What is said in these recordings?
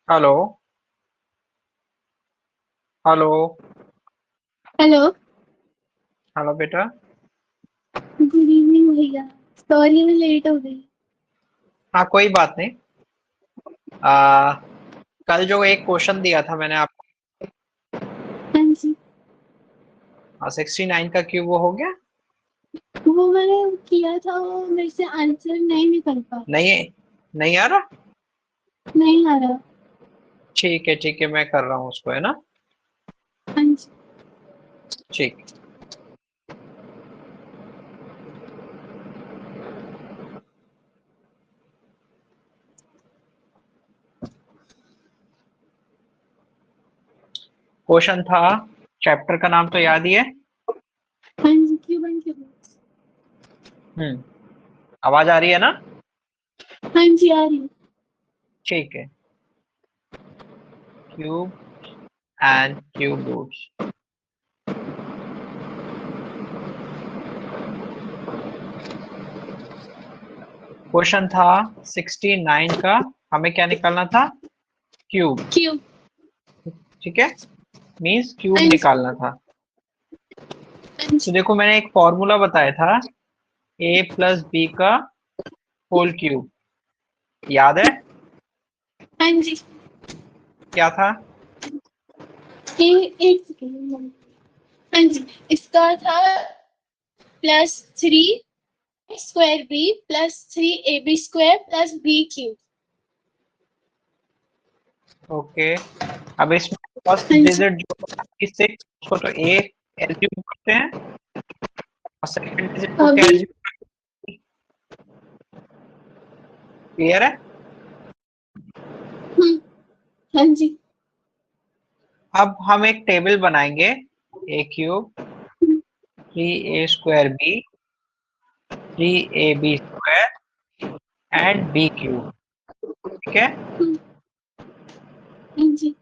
Hello. Hello. Hello. Hello बेटा। Good evening भैया। Sorry मैं लेट हो गई। हाँ, कोई बात नहीं। आ, कल जो एक क्वेश्चन दिया था मैंने आपको, हाँ जी। 69 का क्यूब, वो हो गया? वो मैंने किया था, वो मेरे से आंसर नहीं निकल पा रहा। नहीं, नहीं आ रहा। नहीं आ रहा। ठीक है, ठीक है, मैं कर रहा हूँ उसको, है ना। हाँ जी। ठीक। क्वेश्चन था, चैप्टर का नाम तो याद ही है। हाँ जी, क्यों बन के बोल। आवाज आ रही है ना? हाँ जी, आ रही है। ठीक है। Cube and cube roots. Question था 69 का, हमें क्या निकालना था? क्यूब। क्यों। ठीक है, मीन्स क्यूब हाँ जी। निकालना था। हाँ तो जी। देखो, मैंने एक फॉर्मूला बताया था, ए प्लस बी का होल क्यूब। याद है? हाँ जी। क्या था? एक सेकेंड। हाँ जी, इसका था +3 square B +3 A B square +b cube. Okay. अब इसमें फर्स्ट हाँ जी। डिजिट जो होता है 6, उसको तो ए एज्यूम करते हैं, और सेकंड डिजिट को क्या अभी। एज्यूम? क्लियर है? हम्म, हाँ जी। अब हम एक टेबल बनाएंगे, A cube 3a² b 3ab² and B cube. ठीक है। हम्म, हाँ जी।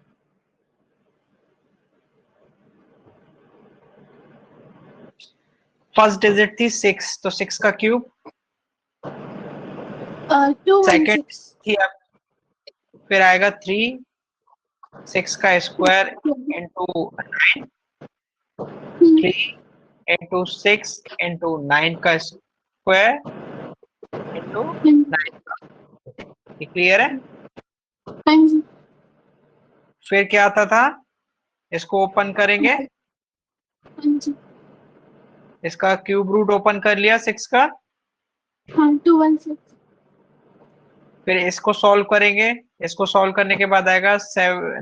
फर्स्ट डिजिट थी 6, तो 6 का क्यूब। सेकंड 216। थी, अब फिर आएगा 3, 6 का स्क्वायर इंटू 9, 3 इंटू 6 इंटू 9 का स्क्वायर इंटू 9 का। ये क्लियर है? हाँ जी। फिर क्या आता था? इसको ओपन करेंगे, हाँ जी। इसका क्यूब रूट ओपन कर लिया 6 का। हाँ, 216। फिर इसको सॉल्व करेंगे, इसको सॉल्व करने के बाद आएगा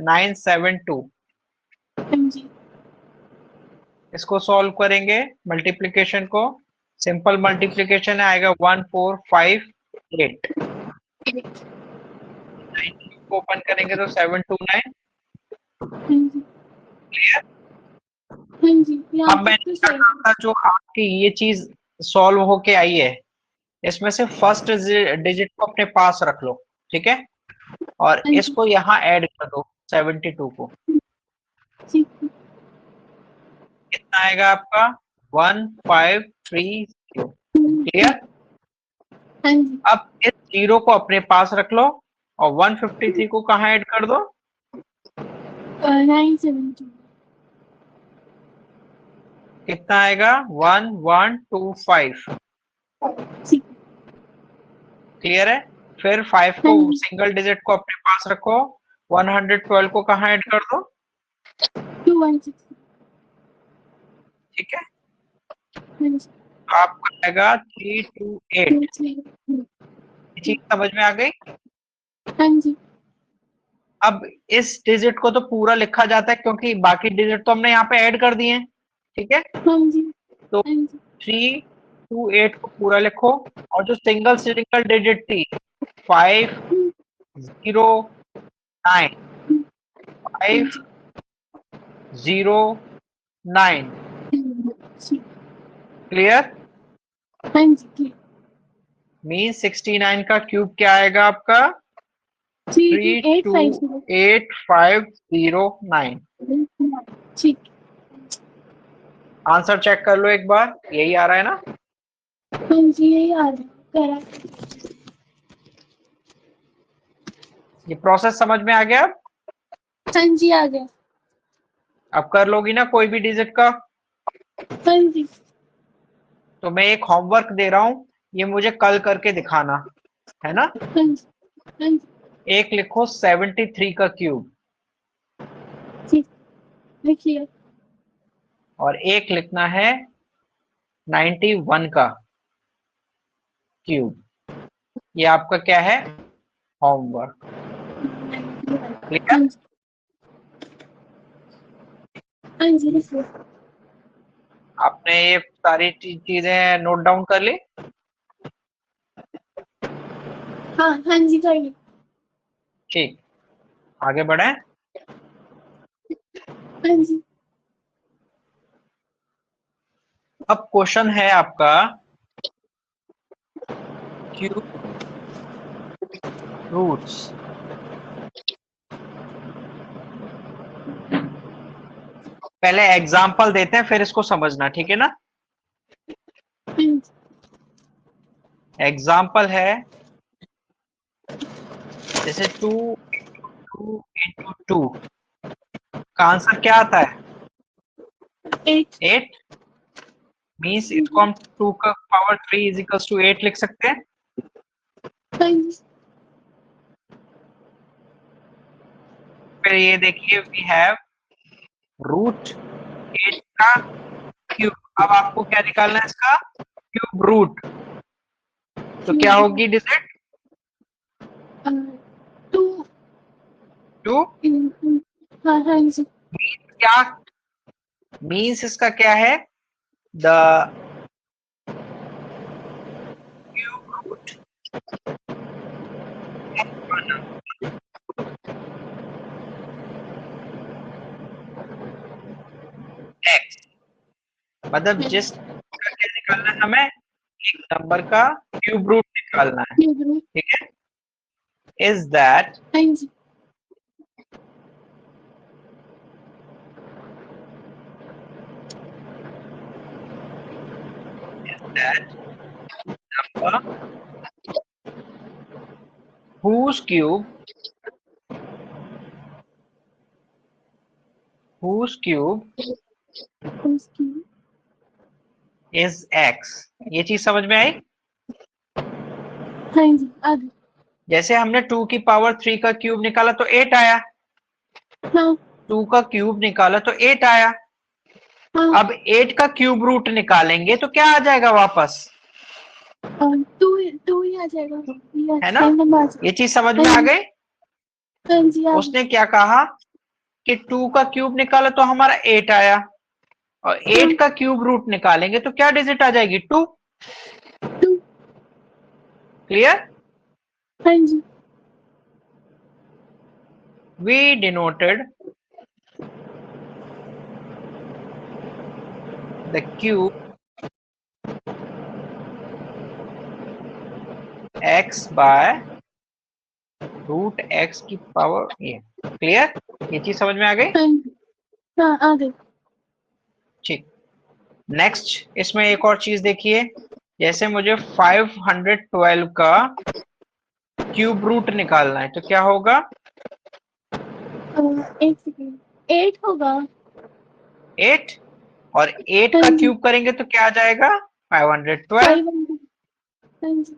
972। हाँ जी। इसको सॉल्व करेंगे, मल्टीप्लीकेशन को, सिंपल मल्टीप्लीकेशन आएगा 1458। को ओपन करेंगे तो 729। हाँ जी। क्लियर? हाँ जी, यहाँ अब तक मैंने तो क्या सही कहा है। था, जो आपकी ये चीज सॉल्व होके आई है, इसमें से फर्स्ट डिजिट को अपने पास रख लो। ठीक है, और हाँ जी। इसको यहाँ ऐड कर दो 72 को। ठीक है। कितना आएगा आपका? 1530। क्लियर? हाँ जी। अब इस जीरो को अपने पास रख लो, और 153 को कहाँ ऐड कर दो? 972। कितना आएगा? 1125। ठीक है। क्लियर है? फिर 5 हाँ को, जी। सिंगल डिजिट को अपने पास रखो, 112 को कहाँ ऐड कर दो? 216। ठीक है, हाँ जी। तो आपको आएगा 328। ये चीज समझ में आ गई? हाँ जी। अब इस डिजिट को तो पूरा लिखा जाता है, क्योंकि बाकी डिजिट तो हमने यहाँ पे ऐड कर दिए हैं। ठीक है, हाँ जी। तो हाँ जी। 328 को पूरा लिखो, और जो सिंगल सिंगल डिजिट थी, 509, हाँ फाइव जी। जीरो नाइन ठीक। क्लियर? हाँ जी, ठीक। मीन 69 का क्यूब क्या आएगा आपका? Three two three eight two five zero 8509। ठीक। आंसर चेक कर लो एक बार, यही आ रहा है ना? हाँ जी, यही आ रहा है। करा। ये प्रोसेस समझ में आ गया? हाँ जी आ गया। अब कर लोगी ना कोई भी डिजिट का? हाँ जी। तो मैं एक होमवर्क दे रहा हूँ, ये मुझे कल करके दिखाना है ना। हाँ जी। हाँ जी। एक लिखो 73 का क्यूब, ठीक, लिखिए। और एक लिखना है 91 का क्यूब। ये आपका क्या है, होमवर्क। हाँ क्लियर? जी। हाँ जी लिखिए। आपने ये सारी चीजें नोट डाउन कर ली? हाँ हाँ जी कर ली। ठीक, आगे बढ़े। हाँ जी। अब क्वेश्चन है आपका, क्यूब रूट्स। पहले एग्जांपल देते हैं फिर इसको समझना, ठीक है ना। हाँ जी। एग्जांपल है जैसे 2 2 इंटू 2 का आंसर क्या आता है, 8। 8। मीन्स इसको हम 2 का पावर 3 इज इक्वल्स टू 8 लिख सकते हैं। हाँ जी। फिर ये देखिए, वी हैव रूट 8 का क्यूब। अब आपको क्या निकालना है, इसका क्यूब रूट। तो क्या होगी डिजिट, 2। 2। हाँ हाँ जी। क्या मीन्स इसका क्या है, द क्यूब रूट एक्स। मतलब जिस का क्या निकालना है हमें, एक नंबर का क्यूब रूट निकालना है, ठीक है। इज दैट हाँ जी। Number whose cube is x। ये चीज समझ में आई? हाँ जी आगे। जैसे हमने 2 की पावर 3 का क्यूब निकाला तो 8 आया, हाँ 2 का क्यूब निकाला तो 8 आया। हाँ। अब 8 का क्यूब रूट निकालेंगे तो क्या आ जाएगा वापस, 2 ही आ जाएगा। है ना। सेम नंबर आ जाएगा। ये चीज समझ में हाँ आ जी। गई? हाँ जी आ गई। उसने क्या कहा कि 2 का क्यूब निकाला तो हमारा 8 आया, और हाँ 8 का क्यूब रूट निकालेंगे तो क्या डिजिट आ जाएगी, 2। 2। क्लियर? हाँ जी। we denoted the cube x by root x की पावर ये। क्लियर? ये चीज समझ में आ गई? हाँ जी। हाँ आ गई। ठीक। नेक्स्ट इसमें एक और चीज देखिए, जैसे मुझे 512 का क्यूब रूट निकालना है तो क्या होगा, एक सेकेंड। 8 होगा। 8। और 8 हाँ का जी। क्यूब करेंगे तो क्या आ जाएगा, 512। 500। हाँ जी।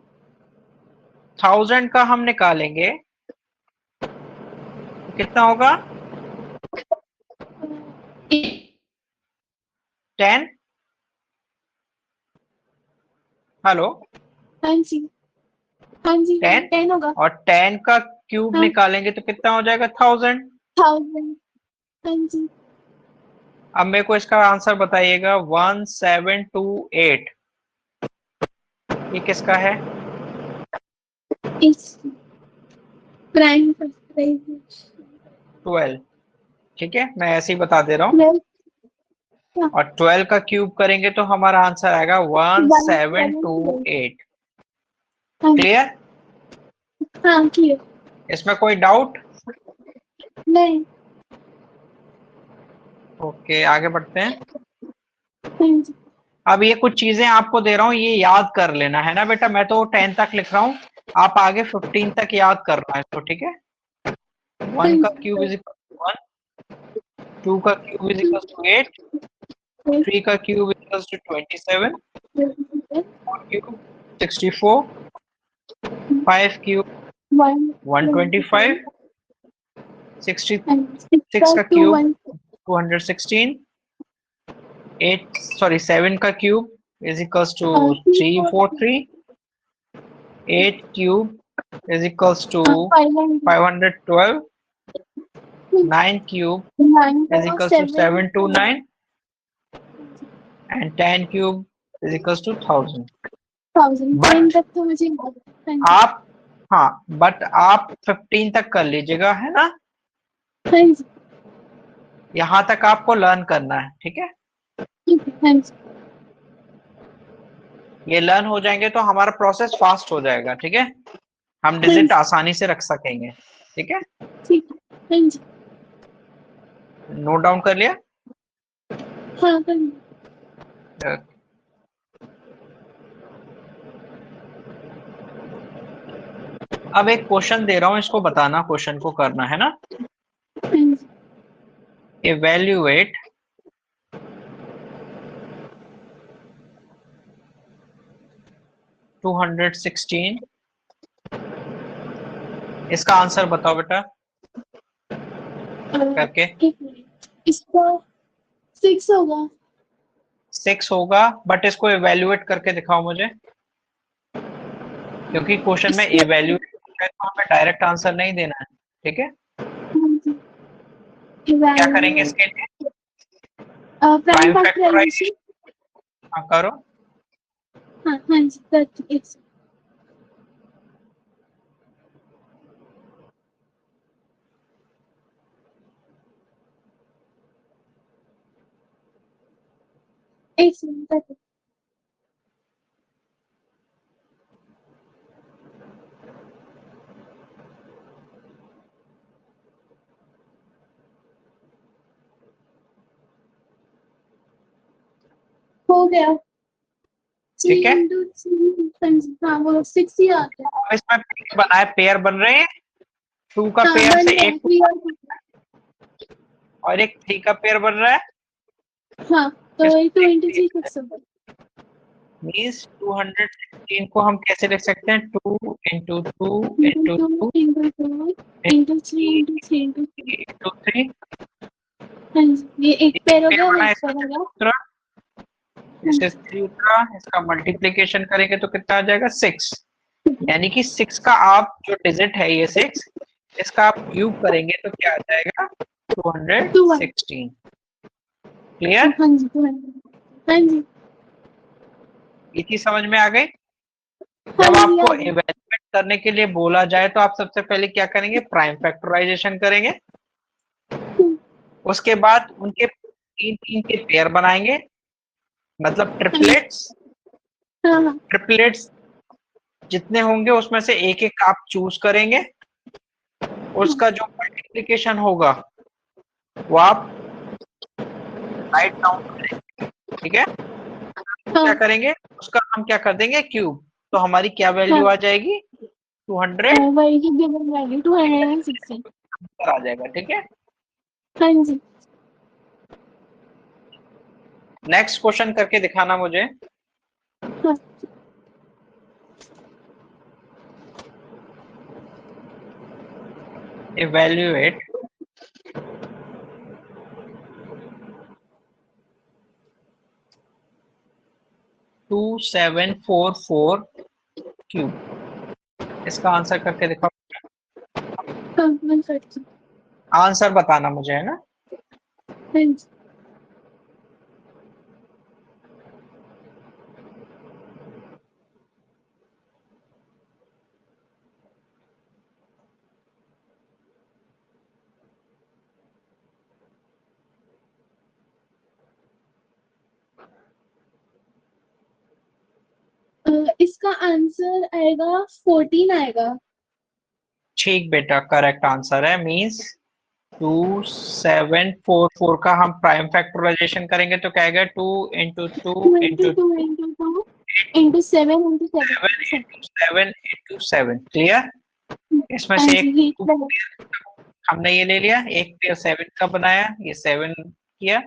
1000 का हम निकालेंगे तो कितना होगा, 10। हेलो, हाँ जी। हाँ जी हाँ 10। 10 होगा। और 10 का क्यूब हाँ निकालेंगे तो कितना हो जाएगा, 1000। 1000। हाँ जी। अब मेरे को इसका आंसर बताइएगा, 1728 ये किसका है, इस प्राइम फैक्टराइजेशन 12। ठीक है, मैं ऐसे ही बता दे रहा हूँ। 12। और 12 का क्यूब करेंगे तो हमारा आंसर आएगा 1728। 1728। हाँ जी। क्लियर? हाँ क्लियर। इसमें कोई डाउट? नहीं। ओके, आगे बढ़ते हैं। हाँ जी। अब ये कुछ चीजें आपको दे रहा हूँ, ये याद कर लेना है ना बेटा। मैं तो 10 तक लिख रहा हूँ, आप आगे 15 तक याद करना है इसको, ठीक है। 1 का क्यूब इज इक्वल टू 1, 2 का क्यूब इज इक्वल टू 8, 3 का cube is equal to 27, 4 cube 64, 5 cube 125, 66 का क्यूब 216, 7 का cube is equals to 343, 8 cube is equals to 512, 9 cube is equals to 729, and 10 cube is equals to 1000. But आप but आप 15 तक कर लीजिएगा, है ना? यहाँ तक आपको लर्न करना है, ठीक है? ये लर्न हो जाएंगे तो हमारा प्रोसेस फास्ट हो जाएगा, ठीक है? हम डिजिट आसानी से रख सकेंगे, ठीक है? नोट डाउन कर लिया? हाँ, अब एक क्वेश्चन दे रहा हूं, इसको बताना, क्वेश्चन को करना है ना? Evaluate $216, इसका आंसर बताओ बेटा करके। इसका 6 होगा। 6 होगा, बट इसको इवेल्युएट करके दिखाओ मुझे, क्योंकि क्वेश्चन में इवेल्युएट तो हमें डायरेक्ट आंसर नहीं देना है, ठीक है? क्या करेंगे इसके लिए? प्राइम फैक्टराइजेशन करो। हाँ जी, करती। एक मिनट हो गया। ठीक है, हाँ, वो 6 ही आ गया। इसमें पेयर बनाए, पेयर बन रहे हैं। 2 का पेयर से एक और एक 3 का पेयर बन रहा है। हाँ, तो 26 मीन्स 216 को हम कैसे लिख सकते हैं? 2 into 2 into 2 into 3 into 3 into 3। ये एक पेयर हो गया, एक पेयर हो गया। इससे 3 उतरा, इसका मल्टीप्लिकेशन करेंगे तो कितना आ जाएगा? 6। यानी कि 6 का आप जो डिजिट है ये 6, इसका आप क्यूब करेंगे तो क्या आ जाएगा? 216। क्लियर? हाँ जी। ये चीज समझ में आ गई? जब आपको इवेल्युएट करने के लिए बोला जाए तो आप सबसे पहले क्या करेंगे? प्राइम फैक्टराइजेशन करेंगे। उसके बाद उनके 3 के पेयर बनाएंगे, मतलब ट्रिपलेट्स। ट्रिपलेट्स जितने होंगे उसमें से एक एक आप चूज करेंगे, उसका जो मल्टीप्लिकेशन होगा वो आप राइट डाउन करेंगे, ठीक है? क्या करेंगे? उसका हम क्या कर देंगे? क्यूब। तो हमारी क्या वैल्यू आ जाएगी? 200 आ जाएगा, ठीक है? हाँ जी। नेक्स्ट क्वेश्चन करके दिखाना मुझे। हाँ। Evaluate 2744 क्यूब, इसका आंसर करके दिखाओ। आंसर बताना मुझे, है ना? इसका आंसर आएगा 14 आएगा। ठीक बेटा, करेक्ट आंसर है। मींस 2744 का हम प्राइम फैक्टराइजेशन करेंगे तो क्या आएगा? 2 into 2 into 2 into 7 into 7 into 7 into 7। Clear? इसमें से एक हमने ये ले लिया, एक पेयर 7 का बनाया, ये 7 किया,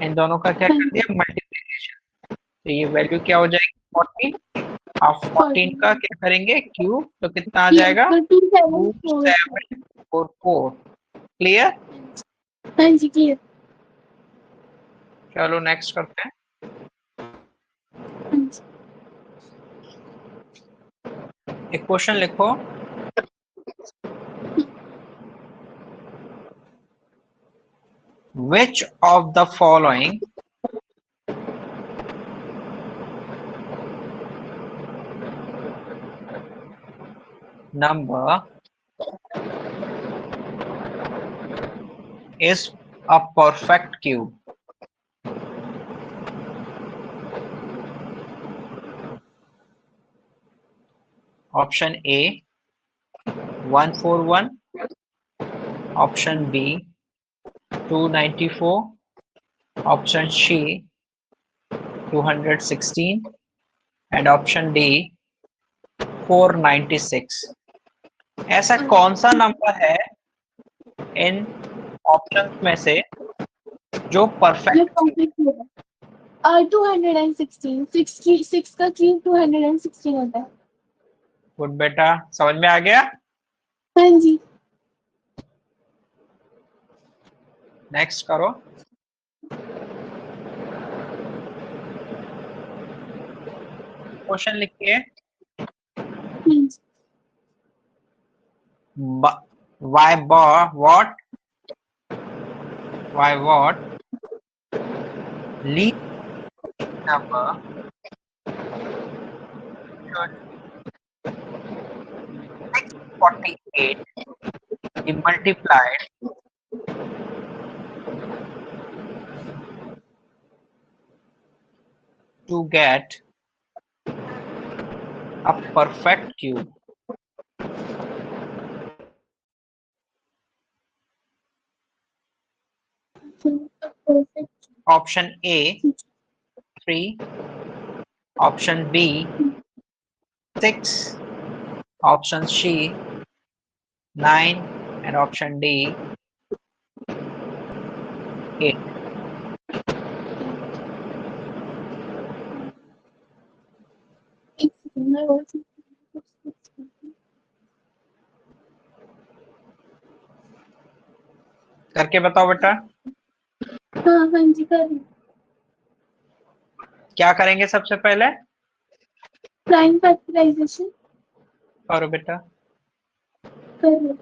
इन दोनों का क्या कर दिया, मल्टीप्लिकेशन। तो ये वैल्यू क्या हो जाएगी, 14। अब 14 का क्या करेंगे, क्यूब, तो कितना आ जाएगा, रूट 744। क्लियर? हाँ जी क्लियर। चलो नेक्स्ट करते हैं। एक क्वेश्चन लिखो, which of the following number is a perfect cube? Option A 141, option B 294, option C 216 and option D 496. ऐसा कौन सा नंबर है इन ऑप्शंस में से जो परफेक्ट? 216, 6 का क्यूब 216 होता है। गुड बेटा, समझ में आ गया? हाँ जी। नेक्स्ट करो। क्वेश्चन लिखिए, why what least number should 648 be multiplied to get a perfect cube? Option A 3, option B 6, option C 9 and option D 8. करके बताओ बेटा। हाँ हाँ जी कर। क्या करेंगे सबसे पहले? प्राइम फैक्टराइजेशन करो बेटा। कर।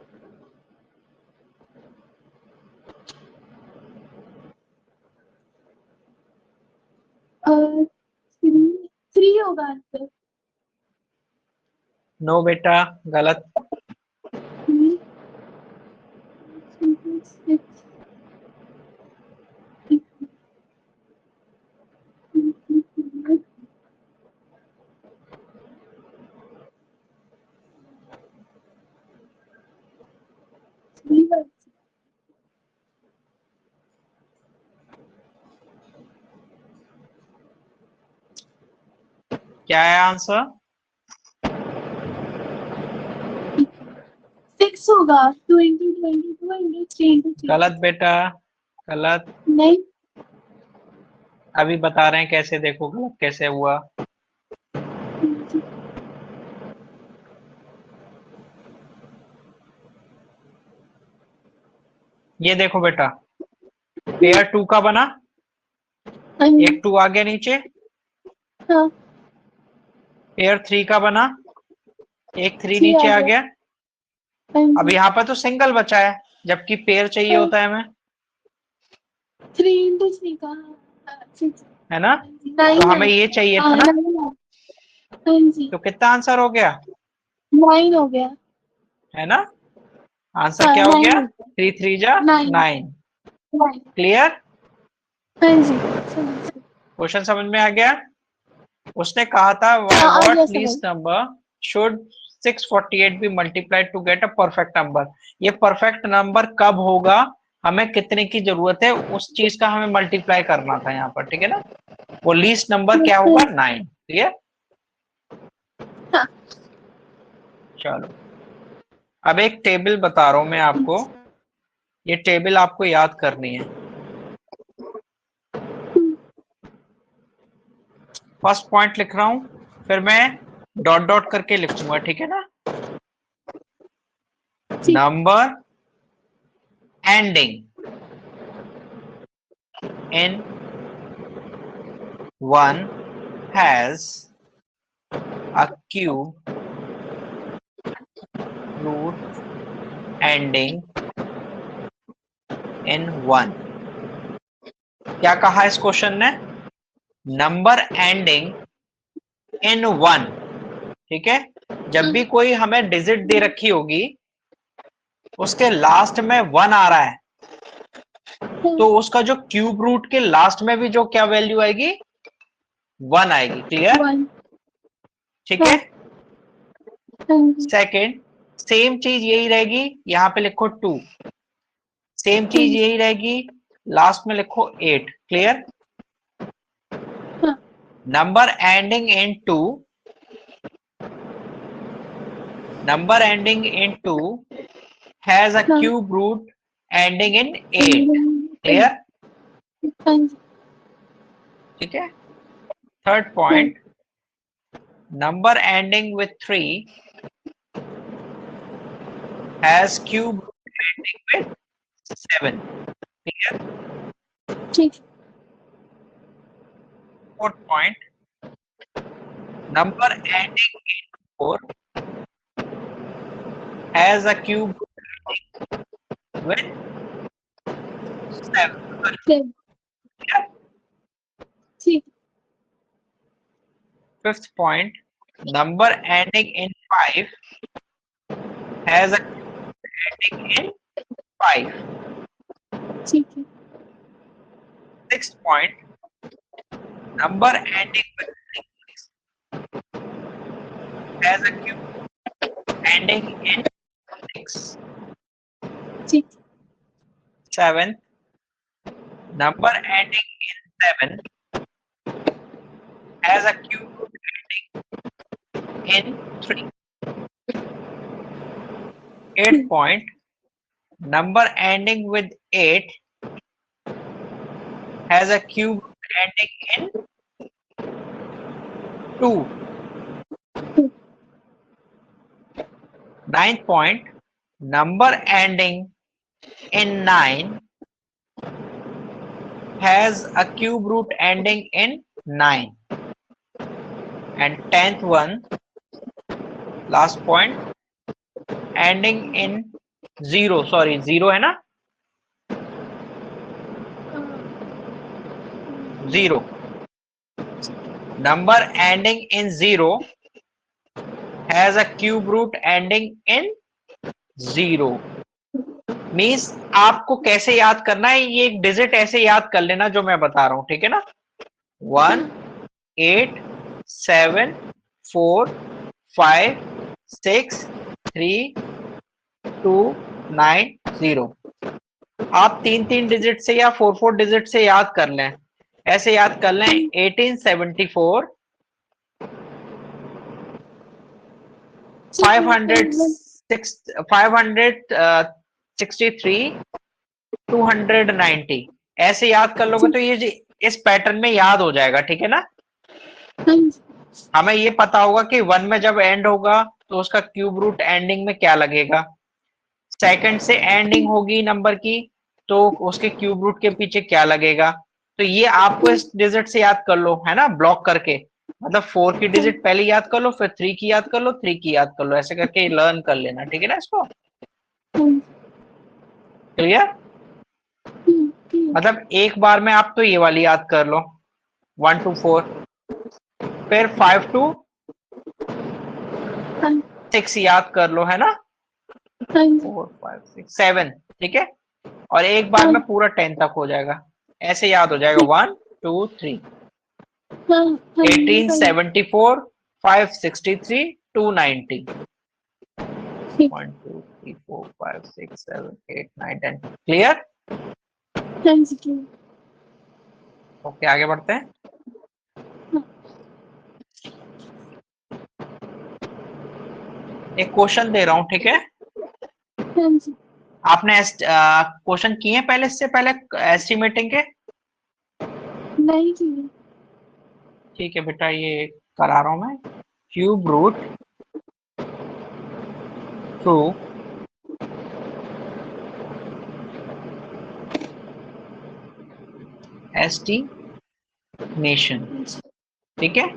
3 होगा आंसर। नो बेटा, गलत। 3 6 क्या है आंसर? 6 होगा। 2 into 22 into 3 into 3। गलत बेटा, गलत। नहीं अभी बता रहे हैं कैसे, देखो गलत कैसे हुआ। ये देखो बेटा, पेयर 2 का बना, एक 2 आ गया नीचे। हाँ पेयर 3 का बना, एक 3 3 नीचे आ आ गया। गया। अब यहाँ पर तो सिंगल बचा है, जबकि पेयर चाहिए होता है हमें, 3 into 3 का है ना? तो तो हमें ये चाहिए था ना। हाँ जी तो कितना आंसर हो गया? 9 हो गया। है ना? आंसर हाँ क्या हो गया? 9 3 3 जा 9। क्लियर? हाँ जी क्वेश्चन समझ में आ गया? उसने कहा था हाँ आ व्हाट गया समझ। Least number should 648 be multiplied to get a perfect number. ये परफेक्ट नंबर कब होगा, हमें कितने की जरूरत है, उस चीज का हमें मल्टीप्लाई करना था यहाँ पर, ठीक है ना? वो लीस्ट नंबर क्या होगा, 9। क्लियर? हाँ। चलो अब एक टेबल बता रहा हूं मैं आपको, ये टेबल आपको याद करनी है। फर्स्ट पॉइंट लिख रहा हूं, फिर मैं डॉट डॉट करके लिखूंगा, ठीक है ना। ठीक। Number ending in 1 has a cube root ending in 1। क्या कहा इस क्वेश्चन ने? नंबर एंडिंग इन 1, ठीक है। जब भी कोई हमें डिजिट दे रखी होगी उसके लास्ट में 1 आ रहा है, तो उसका जो क्यूब रूट के लास्ट में भी जो क्या वैल्यू आएगी, 1 आएगी। क्लियर? 1। ठीक है। हाँ जी। सेकंड, सेम चीज यही रहेगी, यहां पे लिखो 2। सेम चीज यही रहेगी, लास्ट में लिखो 8। क्लियर? हाँ। Number ending in 2, number ending in 2 has a हाँ। cube root ending in 8। Clear? हाँ जी। ठीक है। Third point, number ending with 3 has cube root ending with 7। Clear? ठीक। Fourth point, number ending in 4 has a cube root ending with 7। Seven. Clear? ठीक। Fifth point, number ending in 5 has a cube root ending in 5। ठीक है। Sixth point, number ending with 6 has a cube ending in 6। ठीक। Seventh, number ending in 7 has a cube ending in 3। Eighth point, number ending with 8 has a cube ending in 2। Ninth point, number ending in 9 has a cube root ending in 9। And 10th one, last point, ending in 0, sorry 0 है ना, 0। Number ending in 0 has a cube root ending in 0। Means आपको कैसे याद करना है, ये एक digit ऐसे याद कर लेना जो मैं बता रहा हूं, ठीक है ना। 1 8 7 4 5 6 3 2 9 0। आप 3 डिजिट से या 4 डिजिट से याद कर लें, ऐसे याद कर लें। 1874 563 290, ऐसे याद कर लोगे तो ये इस पैटर्न में याद हो जाएगा, ठीक है ना। हमें ये पता होगा कि 1 में जब एंड होगा तो उसका क्यूब रूट एंडिंग में क्या लगेगा, सेकंड से एंडिंग होगी नंबर की तो उसके क्यूब रूट के पीछे क्या लगेगा। तो ये आपको इस डिजिट से याद कर लो, है ना, ब्लॉक करके। मतलब 4 की डिजिट पहले याद कर लो, फिर 3 की याद कर लो, 3 की याद कर लो, ऐसे करके लर्न कर लेना, ठीक है ना इसको। क्लियर? मतलब एक बार में आप तो ये वाली याद कर लो 1 to 4, फिर 5 to 6 याद कर लो, है ना, 4 5 6 7, ठीक है। और एक बार में पूरा 10 तक हो जाएगा, ऐसे याद हो जाएगा 1 2 3। 1874 563 290 1 2 3 4 5 6 7 8 9 10। क्लियर? ओके, आगे बढ़ते हैं। एक क्वेश्चन दे रहा हूं, ठीक है। आपने क्वेश्चन किए हैं पहले, इससे पहले एस्टिमेटिंग के? नहीं की। ठीक है बेटा, ये करा रहा हूं मैं। क्यूब रूट थ्रू एस्टिमेशन, ठीक है।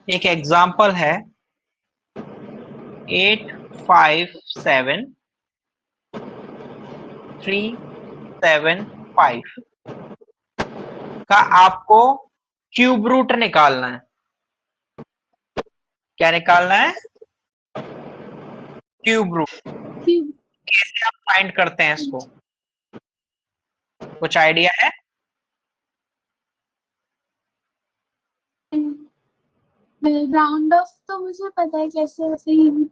एक एग्जांपल है 857,375 का आपको क्यूब रूट निकालना है। क्या निकालना है? Cube root. कैसे आप फाइंड करते हैं इसको, कुछ आइडिया है? राउंड ऑफ तो मुझे पता है कैसे होते हैं।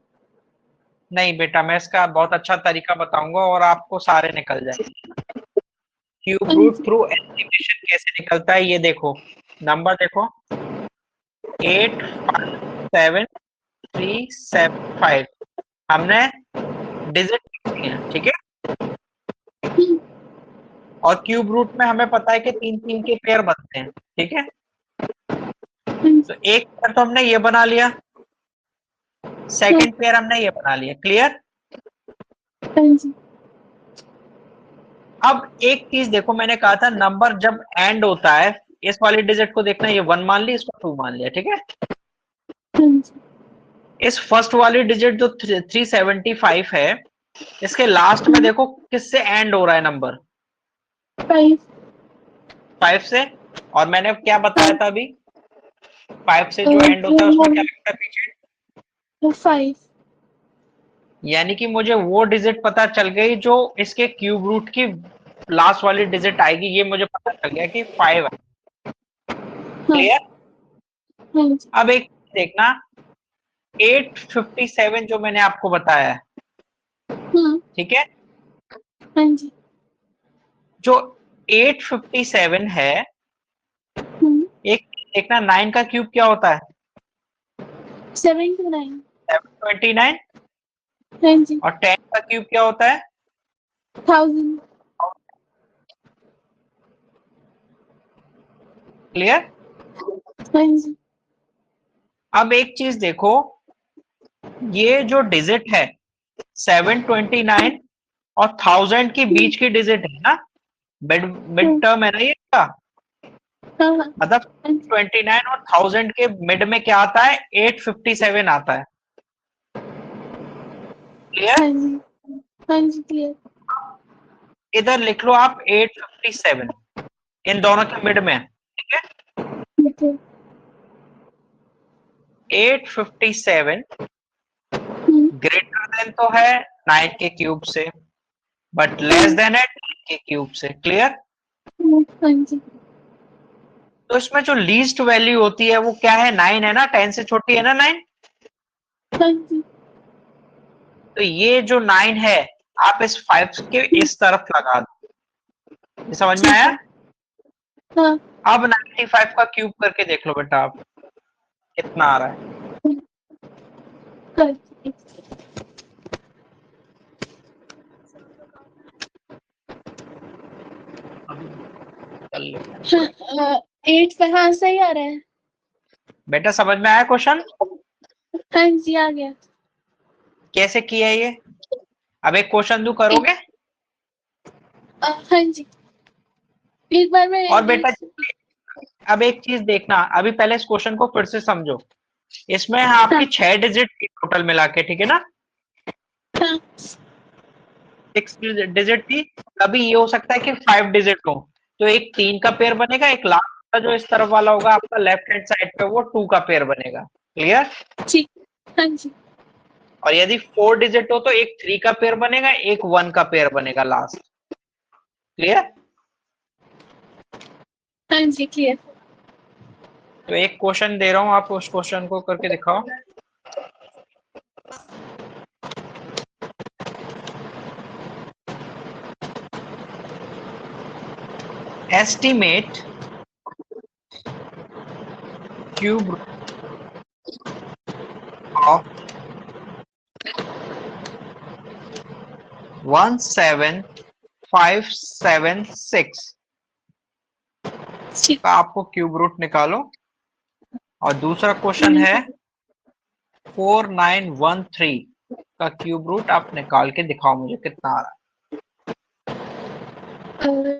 नहीं बेटा, मैं इसका बहुत अच्छा तरीका बताऊंगा और आपको सारे निकल जाएंगे। क्यूब रूट थ्रू एस्टिमेशन कैसे निकलता है, ये देखो, नंबर देखो 857,375, हमने डिजिट लिखे हैं, ठीक है। और क्यूब रूट में हमें पता है कि 3-3 के पेयर बनते हैं, ठीक है। तो एक पेयर तो हमने ये बना लिया, सेकंड पेयर हमने ये बना लिया, क्लियर। अब एक चीज देखो, मैंने कहा था नंबर जब एंड होता है, इस वाली डिजिट को देखना, ये 1 मान ली, इसको 2 मान लिया, ठीक है। इस फर्स्ट वाली डिजिट जो 375 है, इसके लास्ट में देखो किससे एंड हो रहा है नंबर? 5 से। और मैंने क्या बताया था अभी, 5 से जो एंड होता है उसमें क्या लगता है पीछे? 5। यानी कि मुझे वो डिजिट पता चल गई जो इसके क्यूब रूट की लास्ट वाली डिजिट आएगी, ये मुझे पता चल गया कि 5 है, क्लियर। अब एक देखना, 857 जो मैंने आपको बताया है, ठीक है। जो 857 है, एक देखना 9 का क्यूब क्या होता है? 729। 729। और 10 का क्यूब क्या होता है? 1000। क्लियर। अब एक चीज देखो, ये जो डिजिट है 729 और 1000 के बीच की डिजिट है ना, मिड मिड टर्म है ना ये का, मतलब 29 और 1000 के मिड में क्या आता है? 857 आता है, क्लियर। क्लियर। इधर लिख लो आप 857, इन दोनों के मिड में, ठीक है। 857 ग्रेटर देन तो है 9 के क्यूब से, बट लेस देन है 10 के क्यूब से, क्लियर। तो इसमें जो लीस्ट वैल्यू होती है वो क्या है? 9 है ना, 10 से छोटी है ना 9। तो ये जो 9 है, आप इस 5 के इस तरफ लगा दो, ये समझ में आया? अब 95 का क्यूब करके देख लो बेटा आप, कितना आ रहा है। कर लेते हैं। 8 पर हाँ सही आ रहा है। बेटा समझ में आया क्वेश्चन? हाँ जी आ गया। कैसे किया ये? अब एक क्वेश्चन दू, करोगे? हाँ जी एक बार मैं और बेटा अब एक चीज देखना, अभी पहले इस क्वेश्चन को फिर से समझो। इसमें आपकी 6 डिजिट थी टोटल मिला के, ठीक है ना। 6 डिजिट थी, कभी ये हो सकता है कि 5 डिजिट हो, तो एक 3 का पेयर बनेगा, एक लास्ट का जो इस तरफ वाला होगा आपका लेफ्ट हैंड साइड पे, वो 2 का पेयर बनेगा, क्लियर। ठीक। हाँ जी और यदि 4 डिजिट हो तो एक 3 का पेयर बनेगा, एक 1 का पेयर बनेगा लास्ट, क्लियर। हाँ जी क्लियर। तो एक क्वेश्चन दे रहा हूं, आप उस क्वेश्चन को करके दिखाओ। एस्टिमेट क्यूब ऑफ 17576 का आपको क्यूब रूट निकालो। और दूसरा क्वेश्चन है 4913 का क्यूब रूट आप निकाल के दिखाओ मुझे कितना आ रहा है।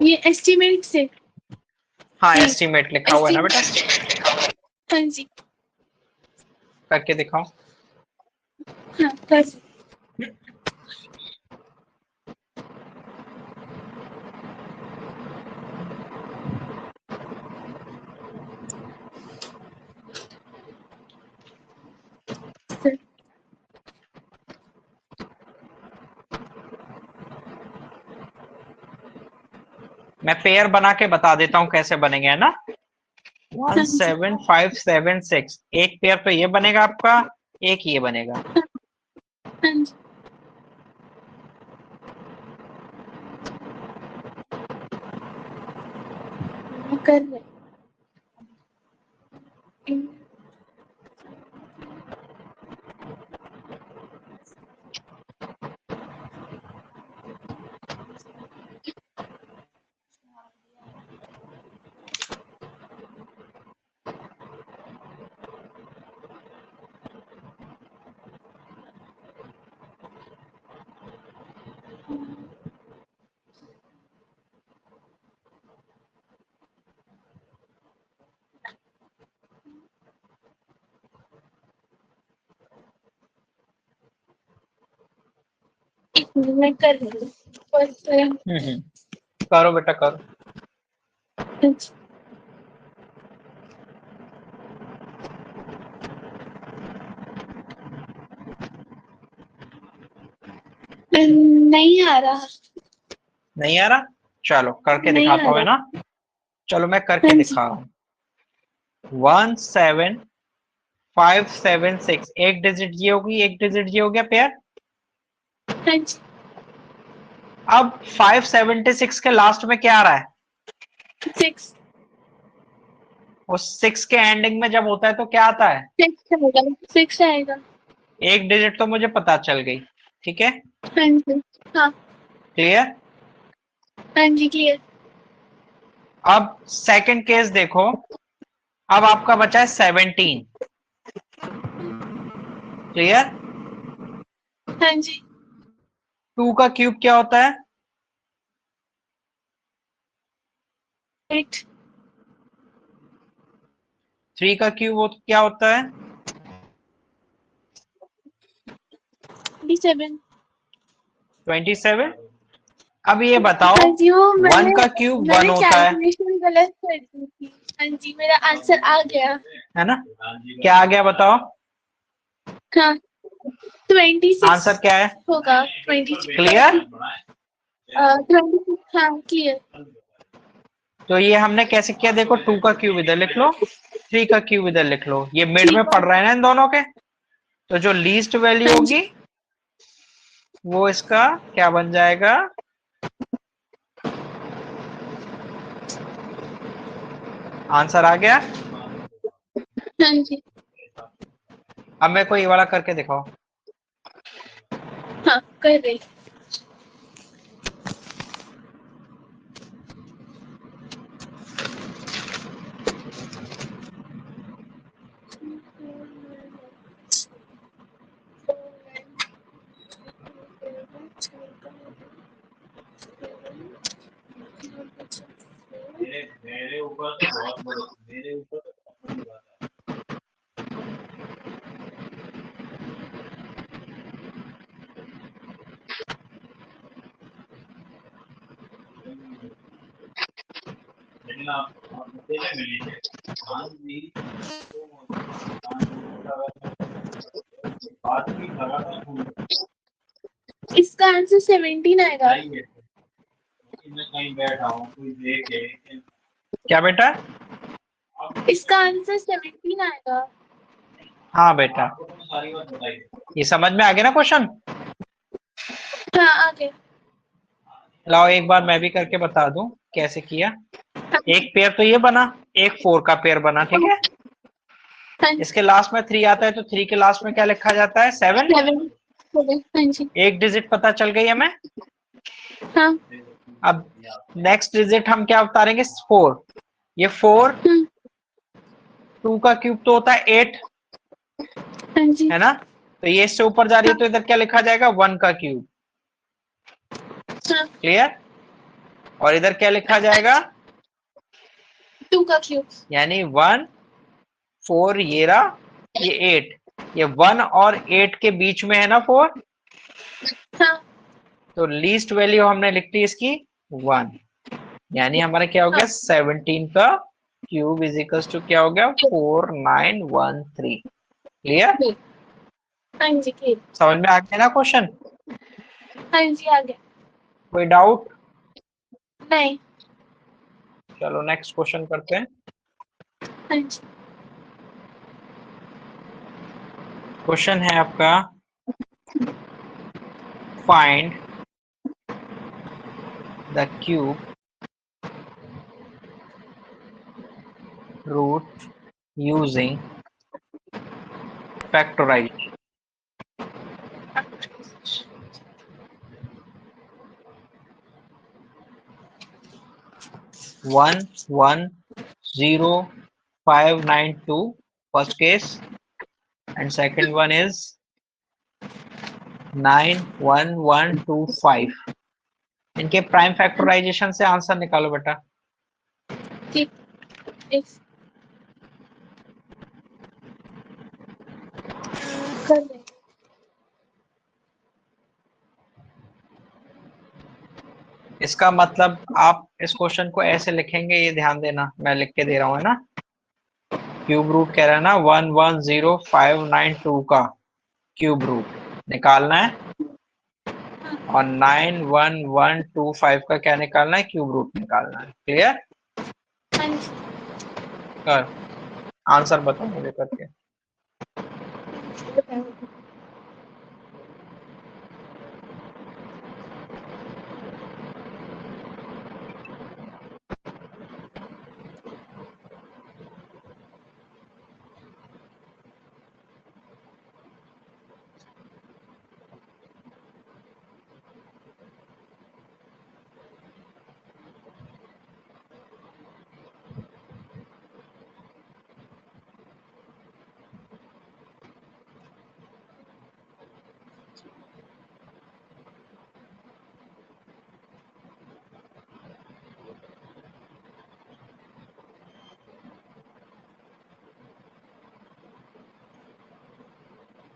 ये एस्टिमेट से। हाँ एस्टिमेट लिखा हुआ है ना बेटा, हाँ जी करके दिखाओ। हाँ कर। मैं पेयर बना के बता देता हूँ कैसे बनेंगे, है ना। 17576 एक पेयर तो ये बनेगा आपका, एक ये बनेगा। हाँ जी कर रहे। मैं कर रही हूँ। करो बेटा करो। नहीं आ रहा। नहीं आ रहा, चलो करके नहीं दिखाता आ हूँ, है रहा। ना। चलो मैं करके हाँ जी दिखा रहा हूँ। 17576 एक डिजिट ये होगी, एक डिजिट ये हो गया पेयर। हाँ जी अब 576 के लास्ट में क्या आ रहा है? 6 वो 6 के एंडिंग में जब होता है तो क्या आता है? 6 आएगा। 6 आएगा। एक डिजिट तो मुझे पता चल गई, ठीक है, हाँ जी हाँ क्लियर। हाँ जी क्लियर। अब सेकंड केस देखो, अब आपका बचा है 17, क्लियर। हाँ जी 2 का क्यूब क्या होता है? 8 3 का क्यूब क्या होता है? 27। 27। अब ये बताओ, हाँ जी वो 1 का क्यूब 1 मैंने होता है कैलकुलेशन गलत कर दी थी। हाँ जी मेरा आंसर आ गया। है ना। क्या आ गया बताओ? हाँ 26 आंसर क्या है? होगा। 26 क्लियर। 26 हाँ क्लियर। तो ये हमने कैसे किया देखो, 2 का क्यूब इधर लिख लो, 3 का क्यूब इधर लिख लो, ये मिड में पड़ रहा है ना इन दोनों के। तो जो लीस्ट वैल्यू हाँ जी होगी वो इसका क्या बन जाएगा? आंसर आ गया। हाँ जी अब मेरे को ये वाला करके दिखाओ। हाँ कर रही। मेरे ऊपर तो बहुत बड़ा, मेरे ऊपर तो बहुत बड़ी बात है। लेकिन आप अकेले मिलेंगे, मान जी तो बात भी लगातार हो इसका आंसर 17 आएगा। जाएंगे। मैं कहीं बैठा हूँ, कोई देखे क्या बेटा? इसका आंसर 17 आएगा। हाँ बेटा, आपको तो सारी बात बताइए। ये समझ में आ गया ना क्वेश्चन। हाँ आ गया। लाओ एक बार मैं भी करके बता दूं कैसे किया। हाँ एक पेयर तो ये बना, एक 4 का पेयर बना, ठीक है। हाँ जी इसके लास्ट में 3 आता है तो 3 के लास्ट में क्या लिखा जाता है? 7। 7 हो गया। हाँ जी एक डिजिट पता चल गई हमें, हाँ अब नेक्स्ट डिजिट हम क्या उतारेंगे 4। ये 4 2 का क्यूब तो होता है 8 हाँ जी है ना, तो ये इससे ऊपर जा रही है तो इधर क्या लिखा जाएगा 1 का क्यूब। हाँ क्लियर। और इधर क्या लिखा जाएगा 2 का क्यूब यानी 1 4 ये रहा, ये 8, ये 1 और 8 के बीच में है ना 4, हाँ तो लीस्ट वैल्यू हमने लिख ली इसकी 1, यानी हमारा क्या हो गया 17 का क्यूब इज इक्वल टू क्या हो गया 4913। क्लियर। हाँ जी ठीक समझ में आ गया ना क्वेश्चन, हाँ जी आ गया कोई डाउट। नहीं चलो नेक्स्ट क्वेश्चन करते हैं। हाँ जी क्वेश्चन है आपका find the cube root using factorise. 110592 first case and second one is 91125। इनके प्राइम फैक्टराइजेशन से आंसर निकालो बेटा। ठीक एक कर लेंगे इसका मतलब आप इस क्वेश्चन को ऐसे लिखेंगे, ये ध्यान देना, मैं लिख के दे रहा हूँ है ना। क्यूब रूट कह रहा है ना 110592 का क्यूब रूट निकालना है और 91125 का क्या निकालना है क्यूब रूट निकालना है। क्लियर। हाँ जी कर आंसर बताओ मुझे करके। बताओ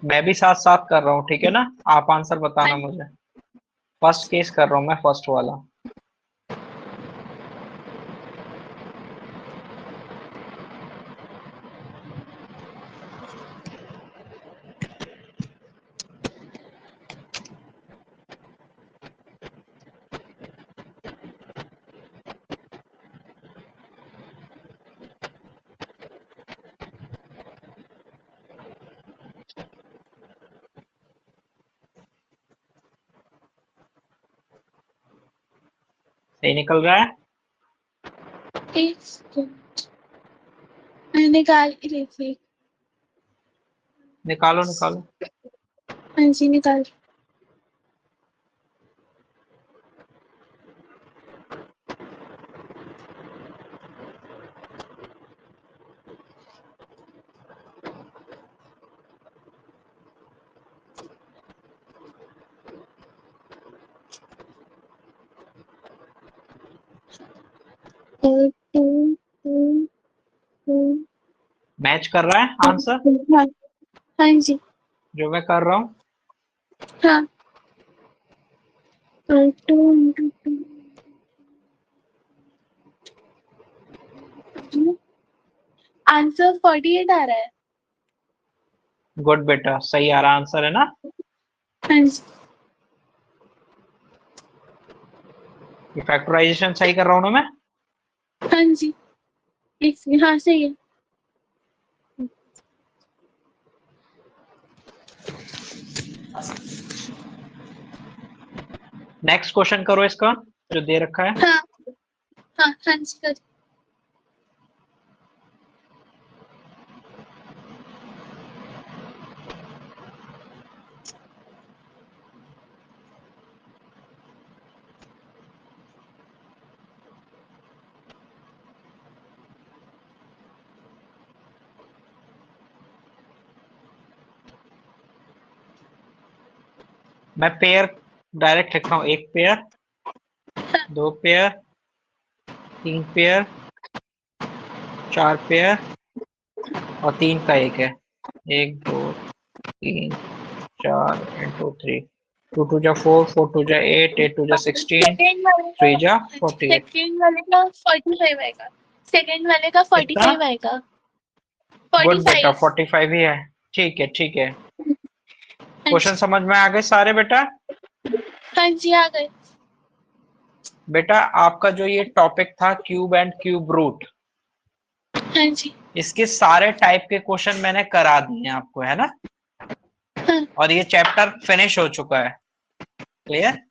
मैं भी साथ साथ कर रहा हूँ, ठीक है ना, आप आंसर बताना हाँ मुझे। फर्स्ट केस कर रहा हूँ मैं, फर्स्ट वाला। सही निकल रहा है। एक सेकंड मैं निकाल ही रही थी निकालो निकालो। हाँ जी निकाल 2 मैच कर रहा है आंसर हाँ हाँ जी जो मैं कर रहा हूँ। हाँ 2 आंसर 48 आ रहा है गुड बेटा, सही आ रहा आंसर है ना। हाँ जी ये फैक्टराइजेशन सही कर रहा हूँ ना मैं। हाँ जी एक सेकंड हाँ सही है नेक्स्ट क्वेश्चन करो इसका जो दे रखा है। हाँ हाँ हाँ जी कर मैं पेयर डायरेक्ट लिख रहा हूँ, 1 पेयर, 2 पेयर, 3 पेयर, 4 पेयर और 3 का 1 है। 1 2 3 4 into 3, 2 2 जा 4, 4 2 जा 8, 8 2 जा 16, सेकेंड वाले 3 का जा 48। सेकेंड वाले का 45 आएगा। सेकेंड वाले का कितना? 45 आएगा। गुड बेटा, 45। 45 ही है। ठीक है, ठीक है। हाँ क्वेश्चन जी, समझ में आ गए सारे बेटा? हाँ जी आ गए। बेटा आपका जो ये टॉपिक था क्यूब एंड क्यूब रूट, हाँ जी। इसके सारे टाइप के क्वेश्चन मैंने करा दिए हैं आपको, है ना? हाँ। और ये चैप्टर फिनिश हो चुका है। क्लियर?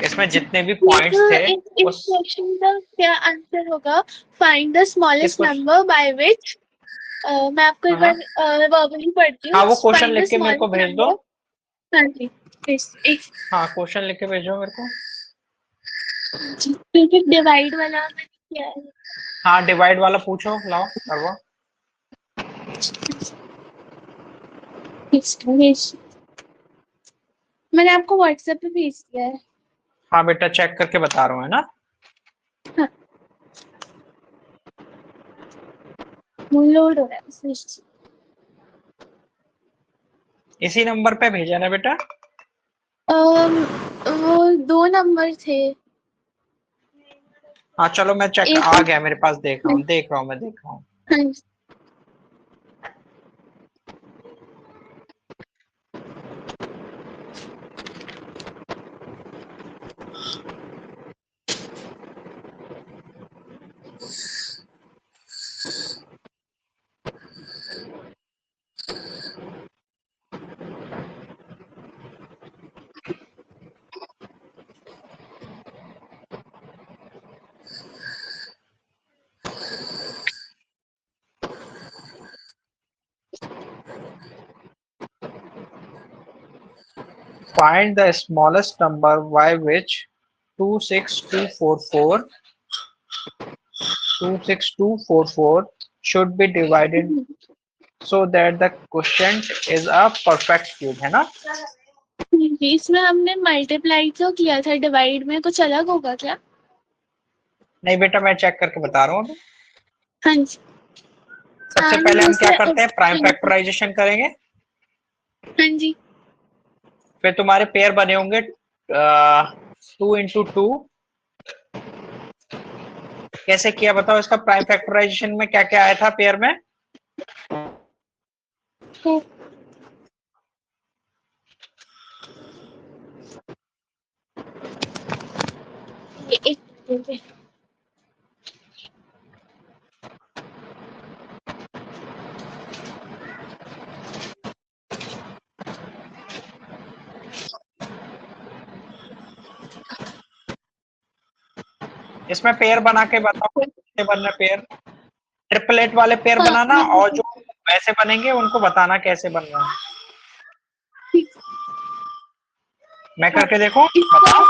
इसमें जितने भी ये पॉइंट्स थे इस उस क्वेश्चन का क्या आंसर होगा? फाइंड द किस smallest question? Number by which, मैं आपको एक हाँ बार वर्बली पढ़ती हाँ, हूँ। वो क्वेश्चन फाइंड द लिख के मेरे को स्मॉलेस्ट भेज दो। नंबर। हाँ जी, एक हाँ, क्वेश्चन लिख के भेजो मेरे को। जी, क्योंकि डिवाइड वाला मैंने किया है। हाँ, डिवाइड वाला पूछो, लाओ करवा। मैंने आपको व्हाट्सएप पे भेज दिया है। हाँ बेटा, चेक करके बता रहा हूँ, है ना? हाँ, लोड हो रहा है। इसी नंबर पे भेजा ना बेटा? वो 2 नंबर थे। हाँ चलो, मैं चेक एक, आ गया मेरे पास, देख रहा हूँ, देख रहा हूँ, मैं देख रहा हूँ। हाँ जी। Find the smallest number by which 26244 26244 should be divided so that the quotient is a perfect cube, है ना? जी, इसमें हमने मल्टीप्लाई तो किया था, डिवाइड में कुछ अलग होगा क्या? नहीं बेटा, मैं चेक करके बता रहा हूँ अभी। हाँ जी। सबसे And पहले हम क्या दूसरे करते हैं, प्राइम फैक्टराइजेशन करेंगे। हाँ जी। फिर तुम्हारे पेयर बने होंगे 2 इंटू 2। कैसे किया बताओ? इसका प्राइम फैक्टराइजेशन में क्या क्या आया था पेयर में? तो ये एक इसमें पेयर बना के बताओ कैसे बनना पेयर। ट्रिपलेट वाले पेयर हाँ, बनाना, और जो वैसे बनेंगे उनको बताना कैसे बन रहा है। मैं करके देखो, इसका बताओ।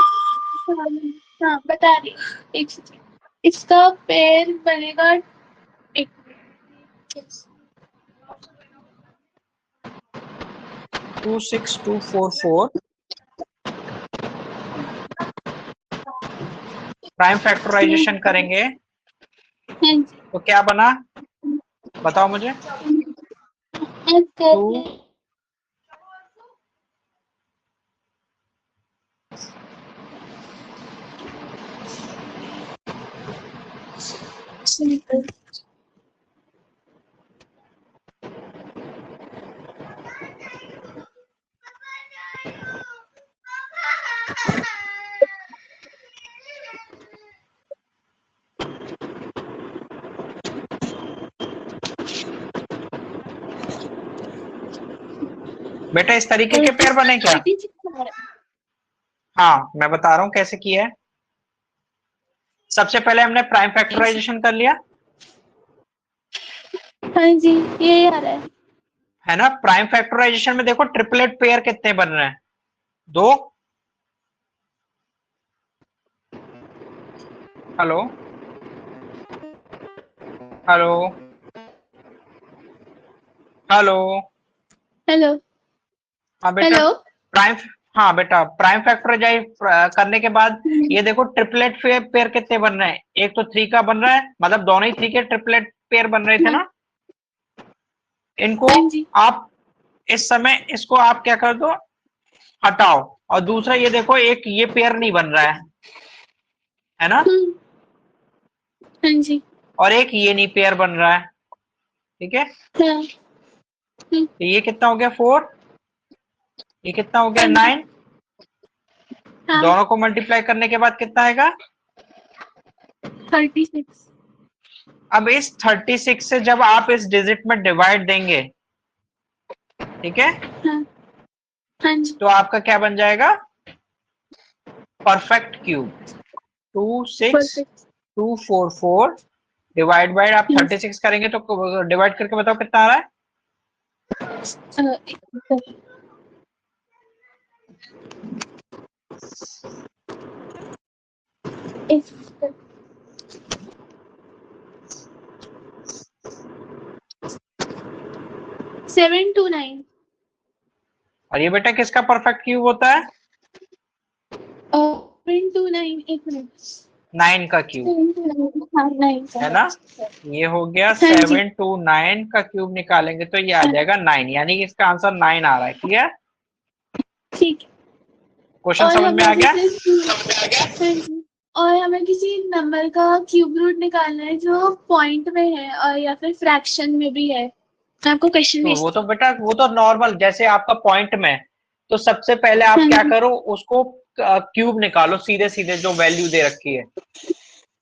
हाँ बता रही हूँ। एक सेकंड। इसका पेड़ बनेगा। एक 26244 प्राइम फैक्टराइजेशन करेंगे हाँ जी। तो क्या बना, बताओ मुझे। अब कर 2 सिंपल। बेटा इस तरीके के पेयर बने क्या? 36 आ रहा हाँ, मैं बता रहा हूँ कैसे किया है। सबसे पहले हमने प्राइम फैक्टराइजेशन कर लिया, है। हाँ जी, ये आ रहा है। है ना? प्राइम फैक्टराइजेशन में देखो ट्रिपलेट पेयर कितने बन रहे हैं, 2। Hello, hello, hello. हेलो हाँ बेटा, हेलो। प्राइम हाँ बेटा, प्राइम फैक्टराइज करने के बाद ये देखो ट्रिपलेट पेयर कितने बन रहे हैं, एक तो 3 का बन रहा है, मतलब दोनों ही 3 के ट्रिपलेट पेयर बन रहे थे ना। इनको हाँ जी। आप इस समय इसको आप क्या कर दो, हटाओ। और दूसरा ये देखो, एक ये पेयर नहीं बन रहा है ना, हाँ जी। और एक ये नहीं पेयर बन रहा है, ठीक है। हाँ। तो ये कितना हो गया 4, ये कितना हो गया हाँ जी। 9, हाँ। दोनों को मल्टीप्लाई करने के बाद कितना आएगा। 36। अब इस 36 से जब आप इस डिजिट में डिवाइड देंगे, ठीक है, हाँ। हाँ जी। तो आपका क्या बन जाएगा, परफेक्ट क्यूब। 26244 डिवाइड बाय, आप 36 करेंगे तो डिवाइड करके बताओ कितना आ रहा है। एक 729। और ये बेटा किसका परफेक्ट क्यूब होता है, 729, एक मिनट। 9 का क्यूब, 729, हाँ 9 है ना। ये हो गया हाँ जी। 729 का क्यूब निकालेंगे तो ये आ जाएगा 9, यानी कि इसका आंसर 9 आ रहा है। क्लियर, ठीक है। क्वेश्चन और समझ में आ हमें गया। हाँ जी, और हमें किसी नंबर का क्यूब रूट निकालना है जो पॉइंट में है और या फिर फ्रैक्शन में भी है। मैं आपको क्वेश्चन तो वो भेजती तो बेटा, वो तो नॉर्मल, जैसे आपका पॉइंट में, तो सबसे पहले आप हूँ। क्या हाँ जी। करो, उसको क्यूब निकालो सीधे सीधे जो वैल्यू दे रखी है।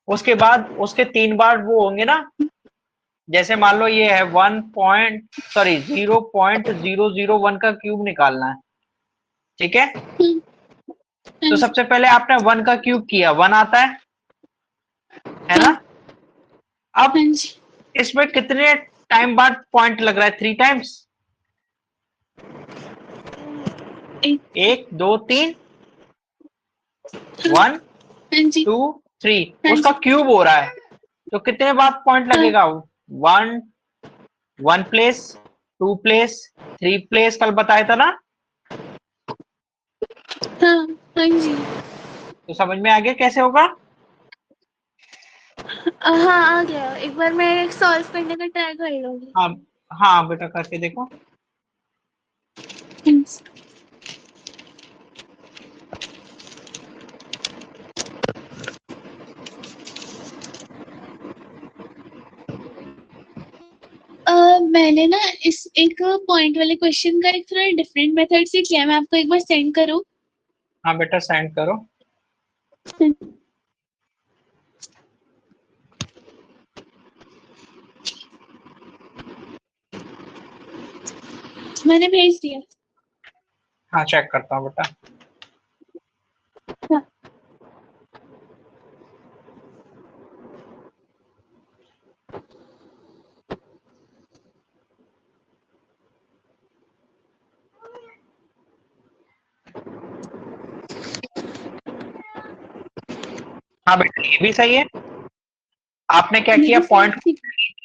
उसके बाद उसके 3 बार वो होंगे ना, जैसे मान लो ये है 0.001 का क्यूब निकालना है, ठीक है। हाँ तो जी। सबसे पहले आपने 1 का क्यूब किया, 1 आता है हाँ। ना। अब हाँ जी। इसमें कितने टाइम बाद पॉइंट लग रहा है, 3 टाइम्स, एक। 1 2 3, हाँ। 1 हाँ जी। 2 3, हाँ उसका जी। क्यूब हो रहा है। तो कितने बाद पॉइंट हाँ। लगेगा, 1 1 प्लेस, 2 प्लेस, 3 प्लेस, कल बताया था ना। हाँ। हाँ जी। तो समझ में आ गया कैसे होगा। हाँ आ गया, एक बार मैं सॉल्व करने का ट्राई कर लूंगी। हाँ, हाँ बेटा करके देखो। मैंने ना इस एक पॉइंट वाले क्वेश्चन का एक थोड़ा डिफरेंट मेथड से किया, मैं आपको एक बार सेंड करूँ। हाँ बेटा सेंड करो। मैंने भेज दिया। हाँ चेक करता हूँ बेटा। हाँ। हाँ बेटा ये भी सही है। आपने क्या ये किया, भी सही पॉइंट ठीक।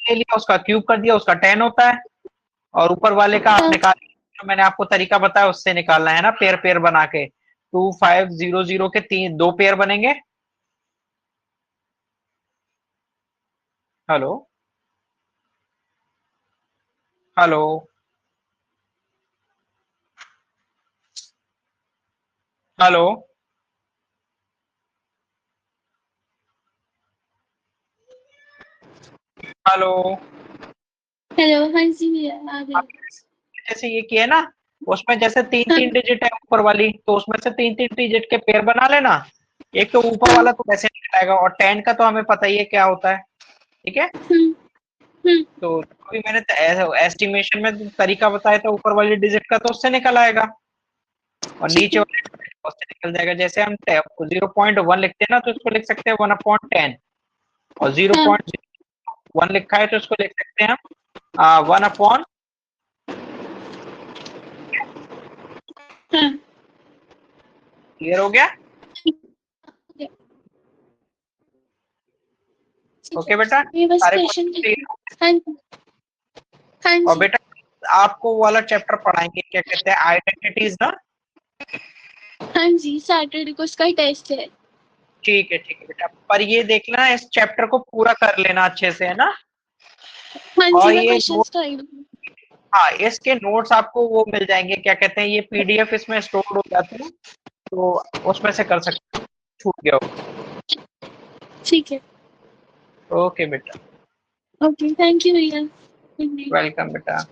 ले लिया, उसका क्यूब कर दिया, उसका 10 होता है, और ऊपर वाले का आप हाँ। निकाल, जो मैंने आपको तरीका बताया उससे निकालना है ना, पेयर पेयर बना के। 2500 के 2 पेयर बनेंगे। Hello, hello, hello, hello. Hello, हाँ जी भैया आ गई। आपने जैसे ये किया ना, उसमें जैसे 3 हाँ। 3 डिजिट है ऊपर वाली, तो उसमें से 3 3 डिजिट के पेयर बना लेना। एक तो ऊपर हाँ। वाला तो वैसे निकल आएगा, और 10 का तो हमें पता ही है क्या होता है, ठीक है। हम्म। तो अभी मैंने एस्टिमेशन में तरीका बताया था ऊपर वाली डिजिट का, तो उससे निकल आएगा, और ठीक नीचे है। वाले उससे निकल जाएगा। जैसे हम 0.1 लिखते हैं ना, तो इसको लिख सकते हैं 1/10, और हाँ। 0.1 लिखा है तो इसको लिख सकते हैं हम 1/, हाँ। क्लियर हो गया। ठीक है। ओके बेटा, ये बस सारे क्वेश्चन। क्वेश्चन। हाँ जी। हाँ और जी। बेटा आपको वो वाला चैप्टर पढ़ाएंगे, क्या कहते हैं, आइडेंटिटीज ना। हाँ जी, सैटरडे को उसका टेस्ट है। ठीक है बेटा, पर ये देखना इस चैप्टर को पूरा कर लेना अच्छे से, है ना। हाँ जी, और मैं ये क्वेश्चंस करूँगी। हाँ, इसके नोट्स आपको वो मिल जाएंगे, क्या कहते हैं, ये पीडीएफ इसमें स्टोर हो जाते हैं, तो उसमें से कर सकते हैं, छूट गया हो। ठीक है। ओके बेटा, ओके, थैंक यू भैया। Good night. वेलकम बेटा।